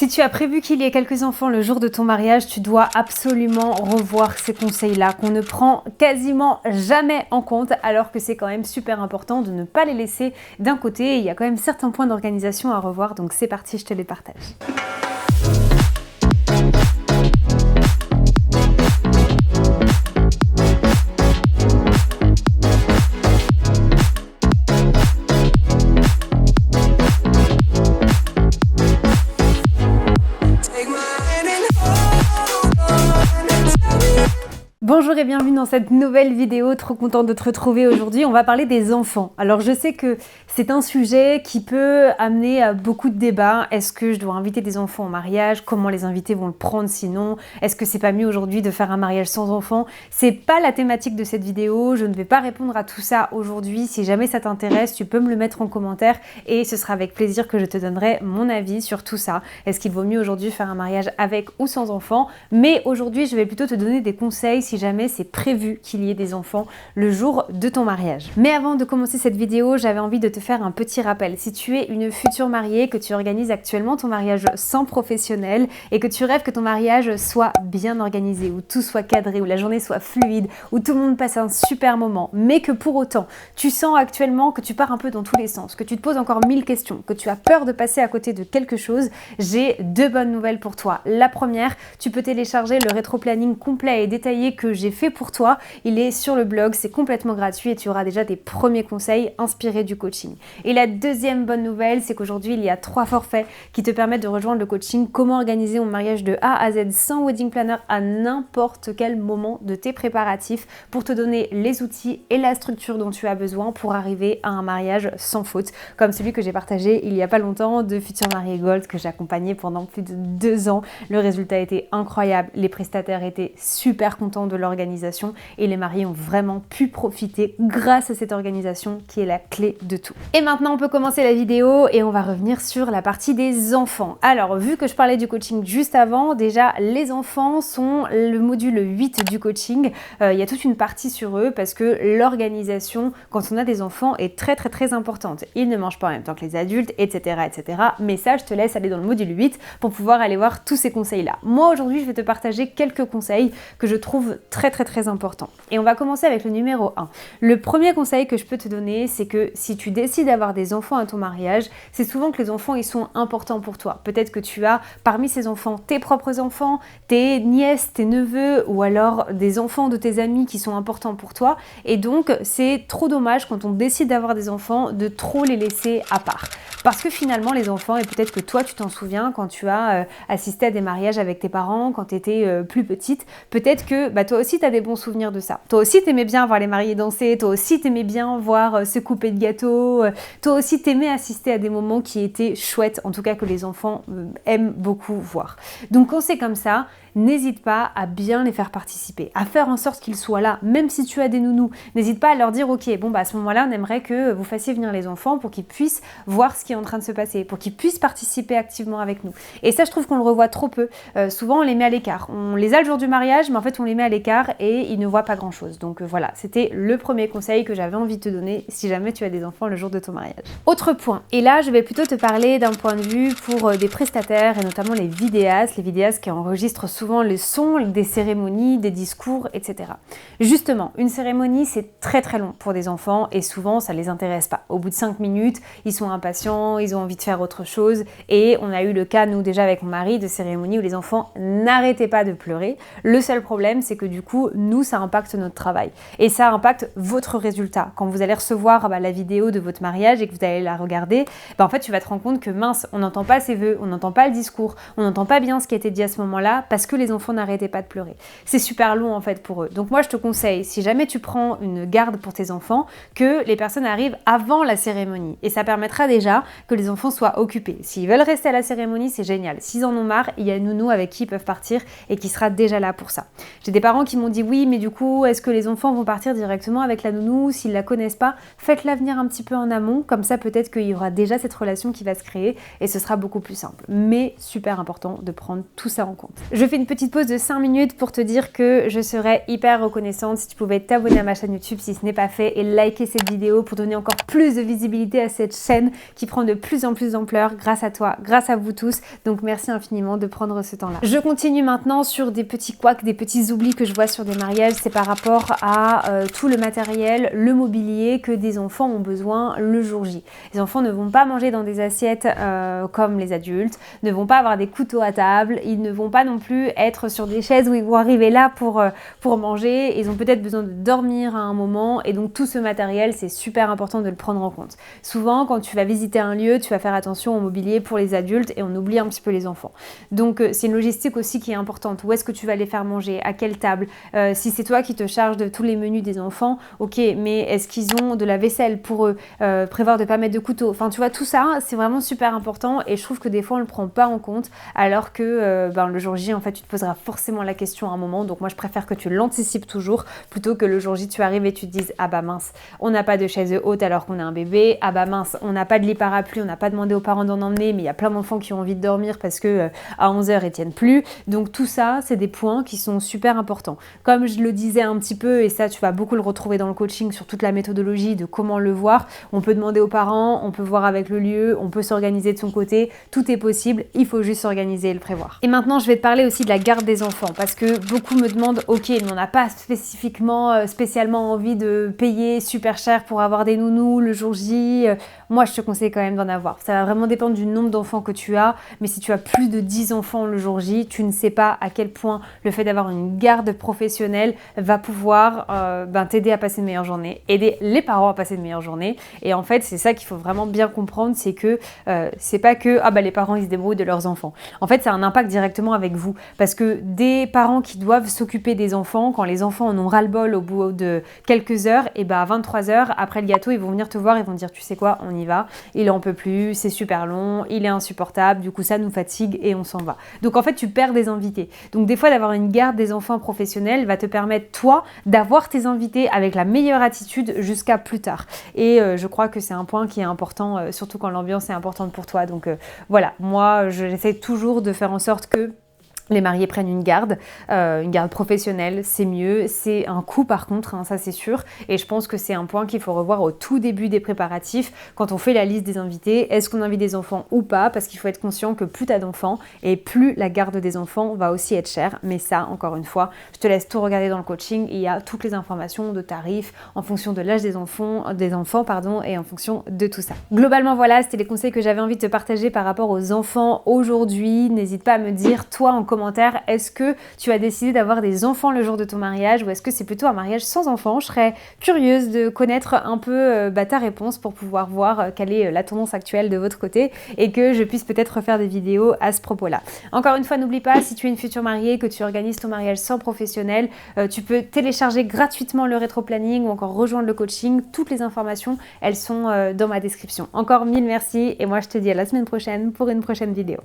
Si tu as prévu qu'il y ait quelques enfants le jour de ton mariage, tu dois absolument revoir ces conseils-là qu'on ne prend quasiment jamais en compte, alors que c'est quand même super important de ne pas les laisser d'un côté. Il y a quand même certains points d'organisation à revoir, donc c'est parti, je te les partage. Bonjour et bienvenue dans cette nouvelle vidéo, trop contente de te retrouver aujourd'hui. On va parler des enfants. Alors je sais que c'est un sujet qui peut amener à beaucoup de débats. Est-ce que je dois inviter des enfants au mariage? Comment les invités vont le prendre sinon? Est-ce que c'est pas mieux aujourd'hui de faire un mariage sans enfants? C'est pas la thématique de cette vidéo, je ne vais pas répondre à tout ça aujourd'hui. Si jamais ça t'intéresse, tu peux me le mettre en commentaire et ce sera avec plaisir que je te donnerai mon avis sur tout ça. Est-ce qu'il vaut mieux aujourd'hui faire un mariage avec ou sans enfants? Mais aujourd'hui, je vais plutôt te donner des conseils si jamais c'est prévu qu'il y ait des enfants le jour de ton mariage. Mais avant de commencer cette vidéo, j'avais envie de te faire un petit rappel. Si tu es une future mariée, que tu organises actuellement ton mariage sans professionnel et que tu rêves que ton mariage soit bien organisé, où tout soit cadré, où la journée soit fluide, où tout le monde passe un super moment, mais que pour autant, tu sens actuellement que tu pars un peu dans tous les sens, que tu te poses encore 1000 questions, que tu as peur de passer à côté de quelque chose, j'ai deux bonnes nouvelles pour toi. La première, tu peux télécharger le rétro-planning complet et détaillé que j'ai fait pour toi. Il est sur le blog, c'est complètement gratuit et tu auras déjà tes premiers conseils inspirés du coaching. Et la deuxième bonne nouvelle, c'est qu'aujourd'hui, il y a 3 forfaits qui te permettent de rejoindre le coaching Comment organiser mon mariage de A à Z sans wedding planner à n'importe quel moment de tes préparatifs pour te donner les outils et la structure dont tu as besoin pour arriver à un mariage sans faute, comme celui que j'ai partagé il y a pas longtemps de Future Mariée Gold que j'ai accompagné pendant plus de 2 ans. Le résultat était incroyable, les prestataires étaient super contents de l'organisation et les mariés ont vraiment pu profiter grâce à cette organisation qui est la clé de tout. Et maintenant on peut commencer la vidéo et on va revenir sur la partie des enfants. Alors vu que je parlais du coaching juste avant, déjà les enfants sont le module 8 du coaching. Il y a toute une partie sur eux parce que l'organisation quand on a des enfants est très importante. Ils ne mangent pas en même temps que les adultes, etc. Mais ça je te laisse aller dans le module 8 pour pouvoir aller voir tous ces conseils là. Moi aujourd'hui je vais te partager quelques conseils que je trouve très important. Et on va commencer avec le numéro 1. Le premier conseil que je peux te donner, c'est que si tu décides d'avoir des enfants à ton mariage, c'est souvent que les enfants, ils sont importants pour toi. Peut-être que tu as parmi ces enfants tes propres enfants, tes nièces, tes neveux, ou alors des enfants de tes amis qui sont importants pour toi. Et donc, c'est trop dommage quand on décide d'avoir des enfants de trop les laisser à part. Parce que finalement, les enfants, et peut-être que toi, tu t'en souviens quand tu as assisté à des mariages avec tes parents, quand tu étais plus petite, peut-être que toi aussi, tu as des bons souvenirs de ça. Toi aussi, t'aimais bien voir les mariés danser, toi aussi, t'aimais bien voir se couper de gâteaux, toi aussi, t'aimais assister à des moments qui étaient chouettes, en tout cas que les enfants aiment beaucoup voir. Donc quand c'est comme ça, n'hésite pas à bien les faire participer, à faire en sorte qu'ils soient là, même si tu as des nounous. N'hésite pas à leur dire, ok, à ce moment-là, on aimerait que vous fassiez venir les enfants pour qu'ils puissent voir ce qui est en train de se passer, pour qu'ils puissent participer activement avec nous. Et ça, je trouve qu'on le revoit trop peu. Souvent, on les met à l'écart. On les a le jour du mariage, mais en fait, on les met à l'écart et ils ne voient pas grand-chose. Donc voilà, c'était le premier conseil que j'avais envie de te donner si jamais tu as des enfants le jour de ton mariage. Autre point, et là, je vais plutôt te parler d'un point de vue pour des prestataires et notamment les vidéastes qui enregistrent souvent le son des cérémonies, des discours, etc. Justement, une cérémonie, c'est très long pour des enfants et souvent, ça les intéresse pas. Au bout de 5 minutes, ils sont impatients, ils ont envie de faire autre chose et on a eu le cas, nous déjà avec mon mari, de cérémonies où les enfants n'arrêtaient pas de pleurer. Le seul problème, c'est que du coup, nous, ça impacte notre travail et ça impacte votre résultat. Quand vous allez recevoir la vidéo de votre mariage et que vous allez la regarder, en fait, tu vas te rendre compte que mince, on n'entend pas ses vœux, on n'entend pas le discours, on n'entend pas bien ce qui a été dit à ce moment-là parce que les enfants n'arrêtaient pas de pleurer. C'est super long en fait pour eux. Donc moi, je te conseille, si jamais tu prends une garde pour tes enfants, que les personnes arrivent avant la cérémonie et ça permettra déjà que les enfants soient occupés. S'ils veulent rester à la cérémonie, c'est génial. S'ils en ont marre, il y a une nounou avec qui ils peuvent partir et qui sera déjà là pour ça. J'ai des parents parents qui m'ont dit oui, mais du coup, est-ce que les enfants vont partir directement avec la nounou s'ils la connaissent pas? Faites-la venir un petit peu en amont, comme ça peut-être qu'il y aura déjà cette relation qui va se créer et ce sera beaucoup plus simple. Mais super important de prendre tout ça en compte. Je fais une petite pause de 5 minutes pour te dire que je serais hyper reconnaissante si tu pouvais t'abonner à ma chaîne YouTube si ce n'est pas fait et liker cette vidéo pour donner encore plus de visibilité à cette chaîne qui prend de plus en plus d'ampleur grâce à toi, grâce à vous tous. Donc merci infiniment de prendre ce temps-là. Je continue maintenant sur des petits couacs, des petits oublis que je vois sur des mariages. C'est par rapport à tout le matériel, le mobilier que des enfants ont besoin le jour J. Les enfants ne vont pas manger dans des assiettes comme les adultes, ne vont pas avoir des couteaux à table, ils ne vont pas non plus être sur des chaises où ils vont arriver là pour manger. Ils ont peut-être besoin de dormir à un moment et donc tout ce matériel, c'est super important de le prendre en compte. Souvent, quand tu vas visiter un lieu, tu vas faire attention au mobilier pour les adultes et on oublie un petit peu les enfants. Donc c'est une logistique aussi qui est importante. Où est-ce que tu vas les faire manger? À quelle table? Si c'est toi qui te charges de tous les menus des enfants, ok, mais est-ce qu'ils ont de la vaisselle pour eux? Prévoir de ne pas mettre de couteau. Enfin, tu vois, tout ça, c'est vraiment super important et je trouve que des fois, on ne le prend pas en compte alors que le jour J, en fait, tu te poseras forcément la question à un moment. Donc moi, je préfère que tu l'anticipes toujours plutôt que le jour J, tu arrives et tu te dises « Ah bah mince, on n'a pas de chaise haute alors qu'on a un bébé. Ah bah mince, on n'a pas de lit parapluie, on n'a pas demandé aux parents d'en emmener, mais il y a plein d'enfants qui ont envie de dormir parce que à 11h, ils tiennent plus. » Donc tout ça, c'est des points qui sont super importants. Comme je le disais un petit peu, et ça, tu vas beaucoup le retrouver dans le coaching sur toute la méthodologie de comment le voir, on peut demander aux parents, on peut voir avec le lieu, on peut s'organiser de son côté, tout est possible, il faut juste s'organiser et le prévoir. Et maintenant, je vais te parler aussi de la garde des enfants, parce que beaucoup me demandent, ok, mais on n'a pas spécialement envie de payer super cher pour avoir des nounous le jour J. Moi, je te conseille quand même d'en avoir. Ça va vraiment dépendre du nombre d'enfants que tu as, mais si tu as plus de 10 enfants le jour J, tu ne sais pas à quel point le fait d'avoir une garde professionnelle va pouvoir t'aider à passer une meilleure journée, aider les parents à passer une meilleure journée. Et en fait, c'est ça qu'il faut vraiment bien comprendre, c'est que c'est pas que les parents ils se débrouillent de leurs enfants. En fait, ça a un impact directement avec vous, parce que des parents qui doivent s'occuper des enfants, quand les enfants en ont ras-le-bol au bout de quelques heures, et à 23h, après le gâteau, ils vont venir te voir, ils vont dire, tu sais quoi, on y va, il en peut plus, c'est super long, il est insupportable, du coup ça nous fatigue et on s'en va. Donc en fait, tu perds des invités. Donc des fois, d'avoir une garde des enfants professionnels va te permettre, toi, d'avoir tes invités avec la meilleure attitude jusqu'à plus tard. Et je crois que c'est un point qui est important, surtout quand l'ambiance est importante pour toi. Donc voilà, moi, j'essaie toujours de faire en sorte que les mariés prennent une garde professionnelle, c'est mieux, c'est un coût par contre, ça c'est sûr, et je pense que c'est un point qu'il faut revoir au tout début des préparatifs, quand on fait la liste des invités, est-ce qu'on invite des enfants ou pas, parce qu'il faut être conscient que plus tu as d'enfants, et plus la garde des enfants va aussi être chère, mais ça, encore une fois, je te laisse tout regarder dans le coaching, il y a toutes les informations de tarifs, en fonction de l'âge des enfants, et en fonction de tout ça. Globalement, voilà, c'était les conseils que j'avais envie de te partager par rapport aux enfants aujourd'hui. N'hésite pas à me dire, toi, en commentaire, est-ce que tu as décidé d'avoir des enfants le jour de ton mariage ou est-ce que c'est plutôt un mariage sans enfants? Je serais curieuse de connaître un peu ta réponse pour pouvoir voir quelle est la tendance actuelle de votre côté et que je puisse peut-être refaire des vidéos à ce propos-là. Encore une fois, n'oublie pas, si tu es une future mariée, que tu organises ton mariage sans professionnel, tu peux télécharger gratuitement le rétro-planning ou encore rejoindre le coaching. Toutes les informations, elles sont dans ma description. Encore mille merci et moi je te dis à la semaine prochaine pour une prochaine vidéo.